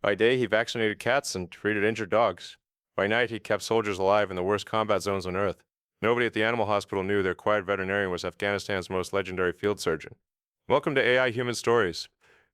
By day, he vaccinated cats and treated injured dogs. By night, he kept soldiers alive in the worst combat zones on Earth. Nobody at the animal hospital knew their quiet veterinarian was Afghanistan's most legendary field surgeon. Welcome to AI Human Stories.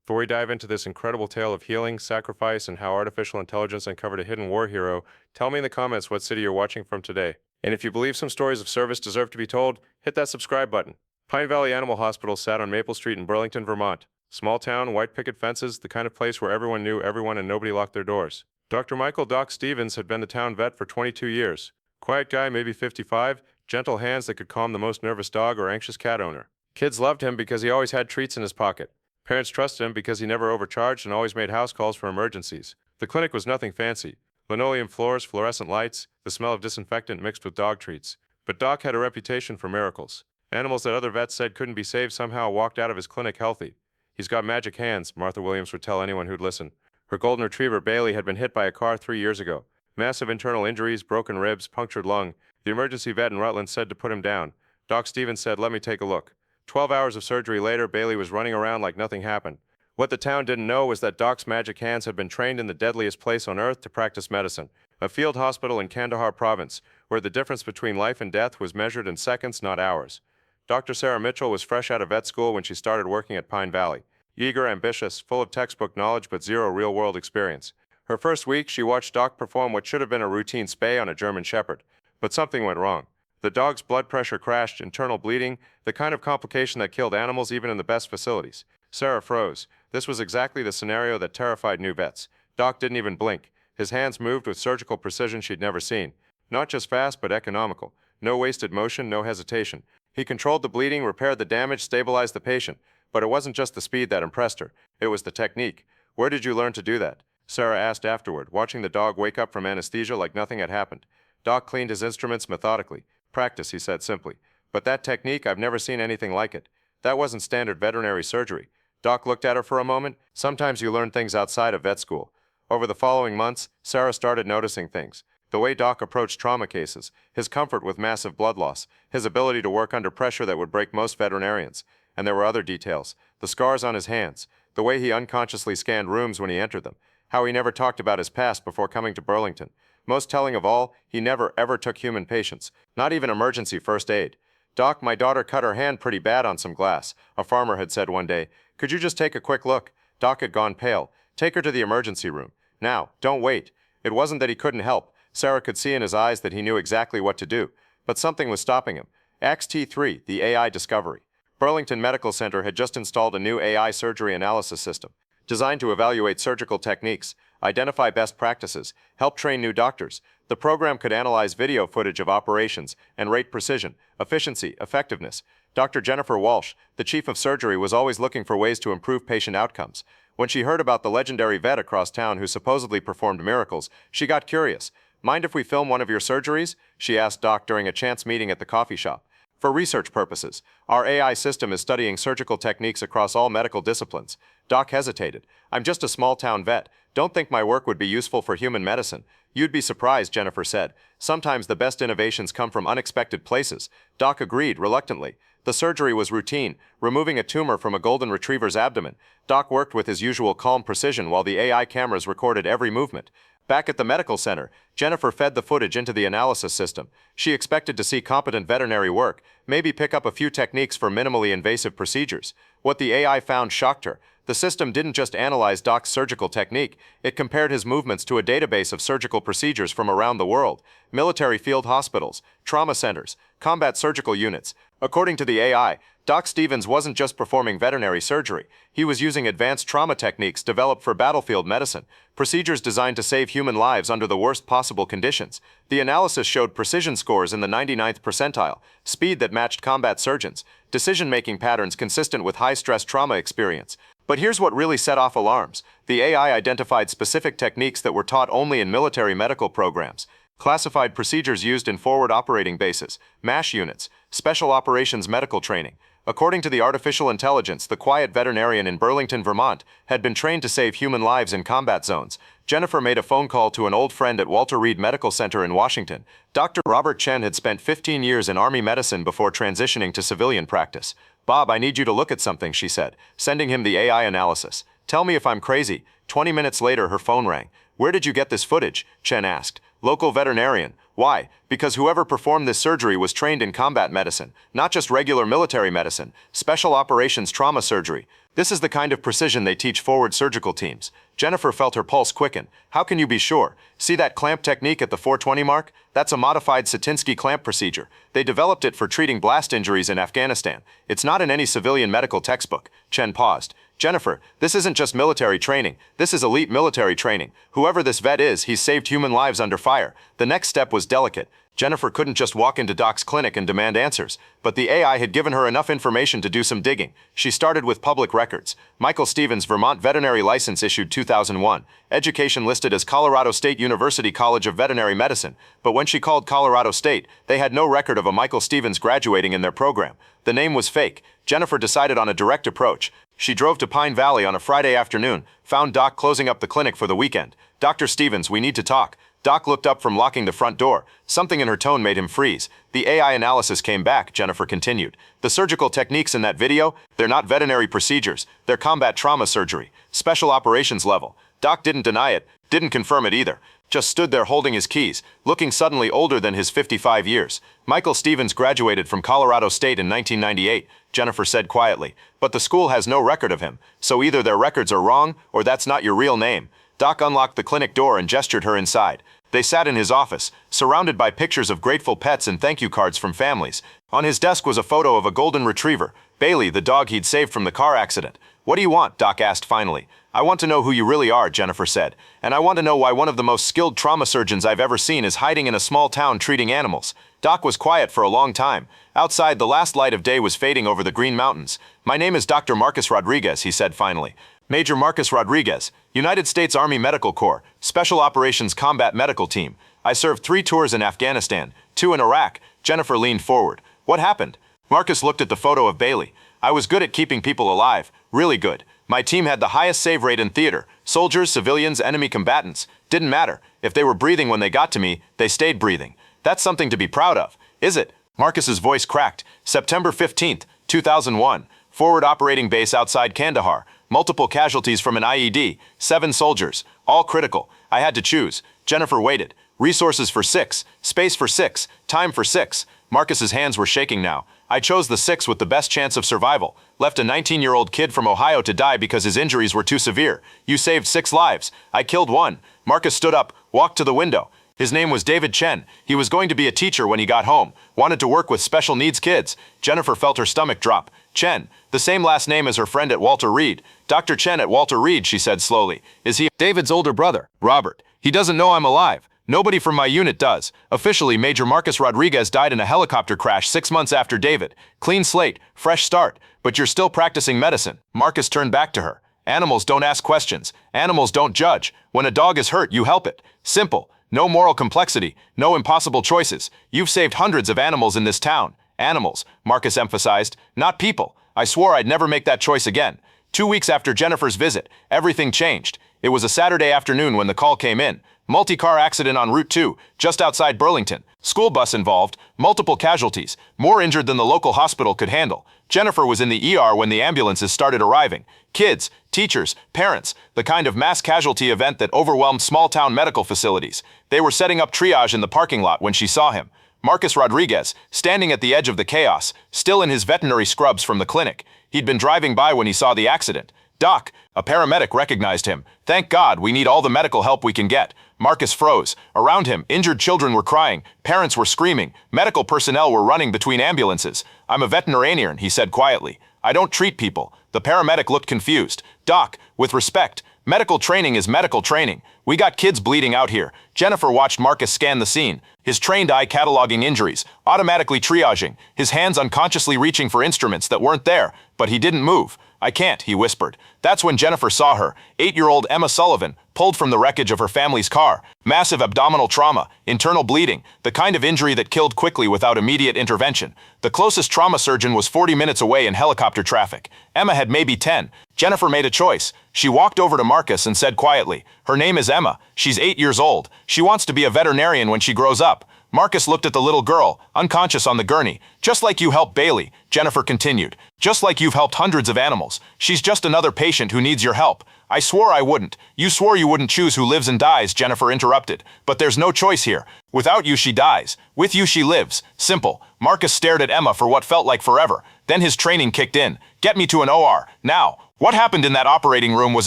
Before we dive into this incredible tale of healing, sacrifice, and how artificial intelligence uncovered a hidden war hero, tell me in the comments what city you're watching from today. And if you believe some stories of service deserve to be told, hit that subscribe button. Pine Valley Animal Hospital sat on Maple Street in Burlington, Vermont. Small town, white picket fences, the kind of place where everyone knew everyone and nobody locked their doors. Dr. Michael Doc Stevens had been the town vet for 22 years. Quiet guy, maybe 55, gentle hands that could calm the most nervous dog or anxious cat owner. Kids loved him because he always had treats in his pocket. Parents trusted him because he never overcharged and always made house calls for emergencies. The clinic was nothing fancy. Linoleum floors, fluorescent lights, the smell of disinfectant mixed with dog treats. But Doc had a reputation for miracles. Animals that other vets said couldn't be saved somehow walked out of his clinic healthy. He's got magic hands, Martha Williams would tell anyone who'd listen. Her golden retriever, Bailey, had been hit by a car 3 years ago. Massive internal injuries, broken ribs, punctured lung. The emergency vet in Rutland said to put him down. Doc Stevens said, "Let me take a look." 12 hours of surgery later, Bailey was running around like nothing happened. What the town didn't know was that Doc's magic hands had been trained in the deadliest place on earth to practice medicine, a field hospital in Kandahar province, where the difference between life and death was measured in seconds, not hours. Dr. Sarah Mitchell was fresh out of vet school when she started working at Pine Valley. Eager, ambitious, full of textbook knowledge but zero real-world experience. Her first week, she watched Doc perform what should have been a routine spay on a German Shepherd. But something went wrong. The dog's blood pressure crashed, internal bleeding, the kind of complication that killed animals even in the best facilities. Sarah froze. This was exactly the scenario that terrified new vets. Doc didn't even blink. His hands moved with surgical precision she'd never seen. Not just fast, but economical. No wasted motion, no hesitation. He controlled the bleeding, repaired the damage, stabilized the patient. But it wasn't just the speed that impressed her. It was the technique. "Where did you learn to do that?" Sarah asked afterward, watching the dog wake up from anesthesia like nothing had happened. Doc cleaned his instruments methodically. "Practice," he said simply. "But that technique, I've never seen anything like it. That wasn't standard veterinary surgery." Doc looked at her for a moment. Sometimes you learn things outside of vet school. Over the following months, Sarah started noticing things. The way Doc approached trauma cases, his comfort with massive blood loss, his ability to work under pressure that would break most veterinarians. And there were other details. The scars on his hands, the way he unconsciously scanned rooms when he entered them, how he never talked about his past before coming to Burlington. Most telling of all, he never ever took human patients, not even emergency first aid. "Doc, my daughter cut her hand pretty bad on some glass," a farmer had said one day. "Could you just take a quick look?" Doc had gone pale. "Take her to the emergency room. Now, don't wait." It wasn't that he couldn't help. Sarah could see in his eyes that he knew exactly what to do. But something was stopping him. XT3, the AI discovery. Burlington Medical Center had just installed a new AI surgery analysis system, designed to evaluate surgical techniques, identify best practices, help train new doctors. The program could analyze video footage of operations and rate precision, efficiency, effectiveness. Dr. Jennifer Walsh, the chief of surgery, was always looking for ways to improve patient outcomes. When she heard about the legendary vet across town who supposedly performed miracles, she got curious. "Mind if we film one of your surgeries?" she asked Doc during a chance meeting at the coffee shop. "For research purposes. Our AI system is studying surgical techniques across all medical disciplines." Doc hesitated. "I'm just a small-town vet. Don't think my work would be useful for human medicine." "You'd be surprised," Jennifer said. "Sometimes the best innovations come from unexpected places." Doc agreed, reluctantly. The surgery was routine, removing a tumor from a golden retriever's abdomen. Doc worked with his usual calm precision while the AI cameras recorded every movement. Back at the medical center, Jennifer fed the footage into the analysis system. She expected to see competent veterinary work, maybe pick up a few techniques for minimally invasive procedures. What the AI found shocked her. The system didn't just analyze Doc's surgical technique, it compared his movements to a database of surgical procedures from around the world. Military field hospitals, trauma centers, combat surgical units. According to the AI, Doc Stevens wasn't just performing veterinary surgery. He was using advanced trauma techniques developed for battlefield medicine, procedures designed to save human lives under the worst possible conditions. The analysis showed precision scores in the 99th percentile, speed that matched combat surgeons, decision-making patterns consistent with high-stress trauma experience. But here's what really set off alarms. The AI identified specific techniques that were taught only in military medical programs, classified procedures used in forward operating bases, MASH units, special operations medical training. According to the artificial intelligence, the quiet veterinarian in Burlington, Vermont, had been trained to save human lives in combat zones. Jennifer made a phone call to an old friend at Walter Reed Medical Center in Washington. Dr. Robert Chen had spent 15 years in Army medicine before transitioning to civilian practice. "Bob, I need you to look at something," she said, sending him the AI analysis. Tell me if I'm crazy. 20 minutes later, her phone rang. Where did you get this footage? Chen asked. Local veterinarian. Why? Because whoever performed this surgery was trained in combat medicine, not just regular military medicine, special operations trauma surgery. This is the kind of precision they teach forward surgical teams. Jennifer felt her pulse quicken. How can you be sure? See that clamp technique at the 420 mark? That's a modified Satinsky clamp procedure. They developed it for treating blast injuries in Afghanistan. It's not in any civilian medical textbook. Chen paused. Jennifer, this isn't just military training. This is elite military training. Whoever this vet is, he's saved human lives under fire. The next step was delicate. Jennifer couldn't just walk into Doc's clinic and demand answers, but the AI had given her enough information to do some digging. She started with public records. Michael Stevens' Vermont veterinary license issued 2001. Education listed as Colorado State University College of Veterinary Medicine, but when she called Colorado State, they had no record of a Michael Stevens graduating in their program. The name was fake. Jennifer decided on a direct approach. She drove to Pine Valley on a Friday afternoon, found Doc closing up the clinic for the weekend. Dr. Stevens, we need to talk. Doc looked up from locking the front door. Something in her tone made him freeze. The AI analysis came back, Jennifer continued. The surgical techniques in that video, they're not veterinary procedures. They're combat trauma surgery, special operations level. Doc didn't deny it, didn't confirm it either. Just stood there holding his keys, looking suddenly older than his 55 years. Michael Stevens graduated from Colorado State in 1998, Jennifer said quietly. But the school has no record of him, so either their records are wrong or that's not your real name. Doc unlocked the clinic door and gestured her inside. They sat in his office, surrounded by pictures of grateful pets and thank you cards from families. On his desk was a photo of a golden retriever, Bailey, the dog he'd saved from the car accident. What do you want? Doc asked finally. I want to know who you really are, Jennifer said. And I want to know why one of the most skilled trauma surgeons I've ever seen is hiding in a small town treating animals. Doc was quiet for a long time. Outside, the last light of day was fading over the Green Mountains. My name is Dr. Marcus Rodriguez, he said finally. Major Marcus Rodriguez, United States Army Medical Corps, Special Operations Combat Medical Team. I served 3 tours in Afghanistan, 2 in Iraq. Jennifer leaned forward. What happened? Marcus looked at the photo of Bailey. I was good at keeping people alive, really good. My team had the highest save rate in theater. Soldiers, civilians, enemy combatants. Didn't matter. If they were breathing when they got to me, they stayed breathing. That's something to be proud of, is it? Marcus's voice cracked. September 15th, 2001. Forward operating base outside Kandahar. Multiple casualties from an IED. 7 soldiers. All critical. I had to choose. Jennifer waited. Resources for 6. Space for 6. Time for 6. Marcus's hands were shaking now. I chose the 6 with the best chance of survival. Left a 19-year-old kid from Ohio to die because his injuries were too severe. You saved 6 lives. I killed 1. Marcus stood up, walked to the window. His name was David Chen. He was going to be a teacher when he got home. Wanted to work with special needs kids. Jennifer felt her stomach drop. Chen, the same last name as her friend at Walter Reed. Dr. Chen at Walter Reed, she said slowly. Is he David's older brother? Robert. He doesn't know I'm alive. Nobody from my unit does. Officially, Major Marcus Rodriguez died in a helicopter crash 6 months after David. Clean slate, fresh start, but you're still practicing medicine. Marcus turned back to her. Animals don't ask questions. Animals don't judge. When a dog is hurt, you help it. Simple. No moral complexity. No impossible choices. You've saved hundreds of animals in this town. Animals, Marcus emphasized, not people. I swore I'd never make that choice again. 2 weeks after Jennifer's visit, everything changed. It was a Saturday afternoon when the call came in. Multi-car accident on Route 2, just outside Burlington. School bus involved, multiple casualties, more injured than the local hospital could handle. Jennifer was in the ER when the ambulances started arriving. Kids, teachers, parents, the kind of mass casualty event that overwhelmed small-town medical facilities. They were setting up triage in the parking lot when she saw him. Marcus Rodriguez, standing at the edge of the chaos, still in his veterinary scrubs from the clinic. He'd been driving by when he saw the accident. Doc, a paramedic recognized him. Thank God, we need all the medical help we can get. Marcus froze. Around him, injured children were crying. Parents were screaming. Medical personnel were running between ambulances. I'm a veterinarian, he said quietly. I don't treat people. The paramedic looked confused. Doc, with respect, medical training is medical training. We got kids bleeding out here. Jennifer watched Marcus scan the scene. His trained eye cataloging injuries, automatically triaging, his hands unconsciously reaching for instruments that weren't there, but he didn't move. I can't, he whispered. That's when Jennifer saw her, 8-year-old Emma Sullivan, pulled from the wreckage of her family's car. Massive abdominal trauma, internal bleeding, the kind of injury that killed quickly without immediate intervention. The closest trauma surgeon was 40 minutes away in helicopter traffic. Emma had maybe 10. Jennifer made a choice. She walked over to Marcus and said quietly, her name is Emma. She's 8 years old. She wants to be a veterinarian when she grows up. Marcus looked at the little girl, unconscious on the gurney. Just like you helped Bailey, Jennifer continued. Just like you've helped hundreds of animals. She's just another patient who needs your help. I swore I wouldn't. You swore you wouldn't choose who lives and dies, Jennifer interrupted. But there's no choice here. Without you, she dies. With you, she lives. Simple. Marcus stared at Emma for what felt like forever. Then his training kicked in. Get me to an OR, now. What happened in that operating room was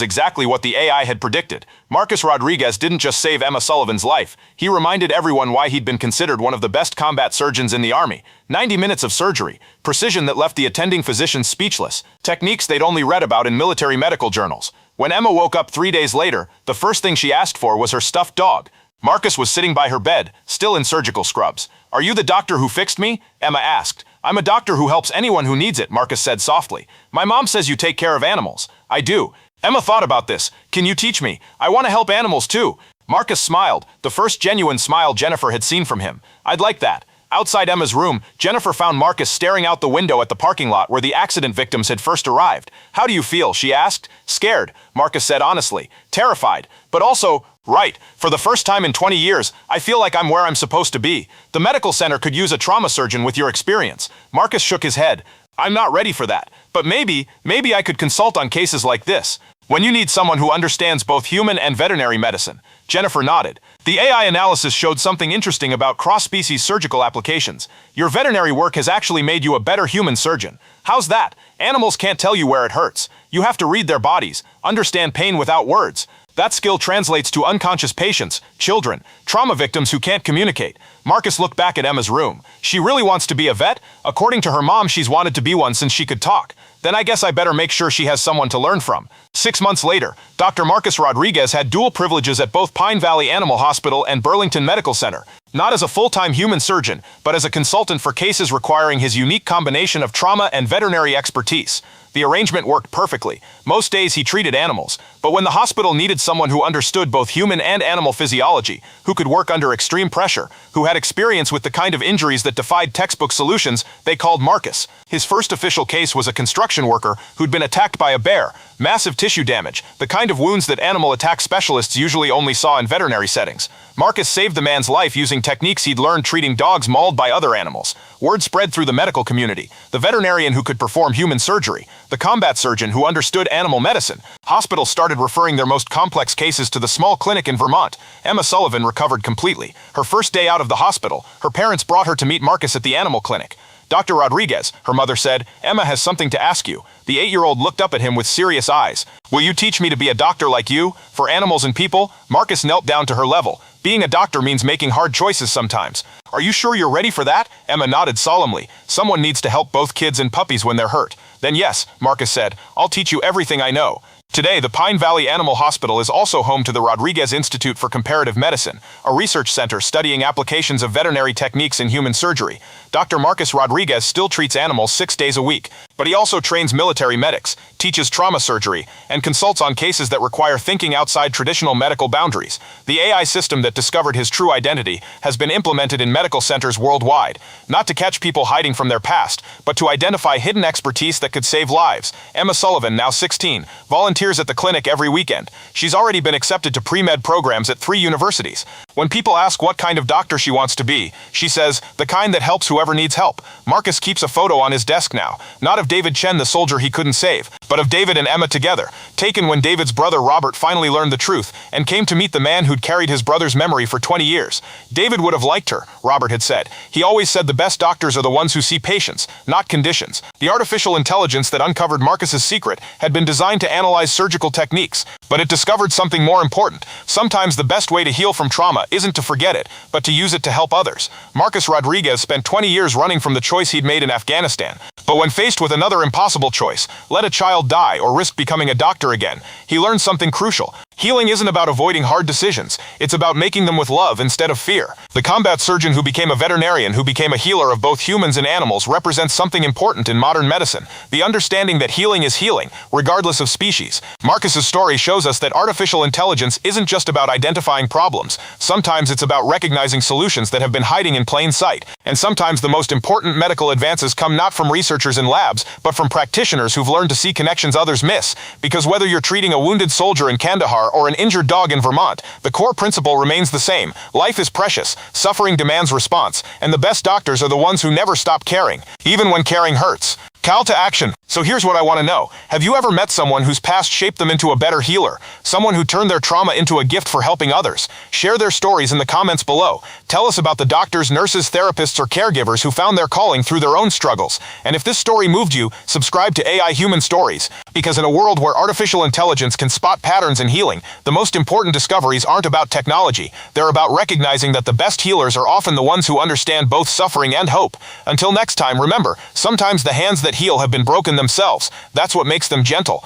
exactly what the AI had predicted. Marcus Rodriguez didn't just save Emma Sullivan's life, he reminded everyone why he'd been considered one of the best combat surgeons in the Army. 90 minutes of surgery, precision that left the attending physicians speechless, techniques they'd only read about in military medical journals. When Emma woke up 3 days later, the first thing she asked for was her stuffed dog. Marcus was sitting by her bed, still in surgical scrubs. "Are you the doctor who fixed me?" Emma asked. "I'm a doctor who helps anyone who needs it," Marcus said softly. "My mom says you take care of animals." "I do." Emma thought about this. "Can you teach me? I want to help animals too." Marcus smiled, the first genuine smile Jennifer had seen from him. "I'd like that." Outside Emma's room, Jennifer found Marcus staring out the window at the parking lot where the accident victims had first arrived. "How do you feel?" she asked. "Scared," Marcus said honestly. "Terrified, but also, right. For the first time in 20 years, I feel like I'm where I'm supposed to be. The medical center could use a trauma surgeon with your experience." Marcus shook his head. "I'm not ready for that. But maybe I could consult on cases like this. When you need someone who understands both human and veterinary medicine." Jennifer nodded. The AI analysis showed something interesting about cross-species surgical applications. Your veterinary work has actually made you a better human surgeon. How's that? Animals can't tell you where it hurts. You have to read their bodies, understand pain without words. That skill translates to unconscious patients, children, trauma victims who can't communicate. Marcus looked back at Emma's room. She really wants to be a vet? According to her mom, she's wanted to be one since she could talk. Then I guess I better make sure she has someone to learn from. 6 months later, Dr. Marcus Rodriguez had dual privileges at both Pine Valley Animal Hospital and Burlington Medical Center. Not as a full-time human surgeon, but as a consultant for cases requiring his unique combination of trauma and veterinary expertise. The arrangement worked perfectly. Most days he treated animals, but when the hospital needed someone who understood both human and animal physiology, who could work under extreme pressure, who had experience with the kind of injuries that defied textbook solutions, they called Marcus. His first official case was a construction worker who'd been attacked by a bear. Massive tissue damage, the kind of wounds that animal attack specialists usually only saw in veterinary settings. Marcus saved the man's life using techniques he'd learned treating dogs mauled by other animals. Word spread through the medical community. The veterinarian who could perform human surgery, the combat surgeon who understood animal medicine. Hospitals started referring their most complex cases to the small clinic in Vermont. Emma Sullivan recovered completely. Her first day out of the hospital, her parents brought her to meet Marcus at the animal clinic. "Dr. Rodriguez," her mother said, "Emma has something to ask you." The 8-year-old looked up at him with serious eyes. "Will you teach me to be a doctor like you, for animals and people?" Marcus knelt down to her level. "Being a doctor means making hard choices sometimes." "Are you sure you're ready for that?" Emma nodded solemnly. "Someone needs to help both kids and puppies when they're hurt." "Then yes," Marcus said, "I'll teach you everything I know." Today, the Pine Valley Animal Hospital is also home to the Rodriguez Institute for Comparative Medicine, a research center studying applications of veterinary techniques in human surgery. Dr. Marcus Rodriguez still treats animals 6 days a week, but he also trains military medics, teaches trauma surgery, and consults on cases that require thinking outside traditional medical boundaries. The AI system that discovered his true identity has been implemented in medical centers worldwide, not to catch people hiding from their past, but to identify hidden expertise that could save lives. Emma Sullivan, now 16, volunteers at the clinic every weekend. She's already been accepted to pre-med programs at 3 universities. When people ask what kind of doctor she wants to be, she says, "The kind that helps whoever needs help." Marcus keeps a photo on his desk now, not of David Chen, the soldier he couldn't save, but of David and Emma together, taken when David's brother Robert finally learned the truth and came to meet the man who'd carried his brother's memory for 20 years. David would have liked her, Robert had said. He always said the best doctors are the ones who see patients, not conditions. The artificial intelligence that uncovered Marcus's secret had been designed to analyze surgical techniques, but it discovered something more important. Sometimes the best way to heal from trauma isn't to forget it, but to use it to help others. Marcus Rodriguez spent 20 years running from the choice he'd made in Afghanistan. But when faced with another impossible choice, let a child die or risk becoming a doctor again, he learned something crucial. Healing isn't about avoiding hard decisions, it's about making them with love instead of fear. The combat surgeon who became a veterinarian, who became a healer of both humans and animals, represents something important in modern medicine: the understanding that healing is healing, regardless of species. Marcus's story shows us that artificial intelligence isn't just about identifying problems. Sometimes it's about recognizing solutions that have been hiding in plain sight. And sometimes the most important medical advances come not from researchers in labs, but from practitioners who've learned to see connections others miss. Because whether you're treating a wounded soldier in Kandahar car or an injured dog in Vermont, the core principle remains the same. Life is precious, suffering demands response, and the best doctors are the ones who never stop caring, even when caring hurts. Call to action. So here's what I want to know. Have you ever met someone whose past shaped them into a better healer? Someone who turned their trauma into a gift for helping others? Share their stories in the comments below. Tell us about the doctors, nurses, therapists, or caregivers who found their calling through their own struggles. And if this story moved you, subscribe to AI Human Stories. Because in a world where artificial intelligence can spot patterns in healing, the most important discoveries aren't about technology. They're about recognizing that the best healers are often the ones who understand both suffering and hope. Until next time, remember, sometimes the hands that heal have been broken themselves. That's what makes them gentle.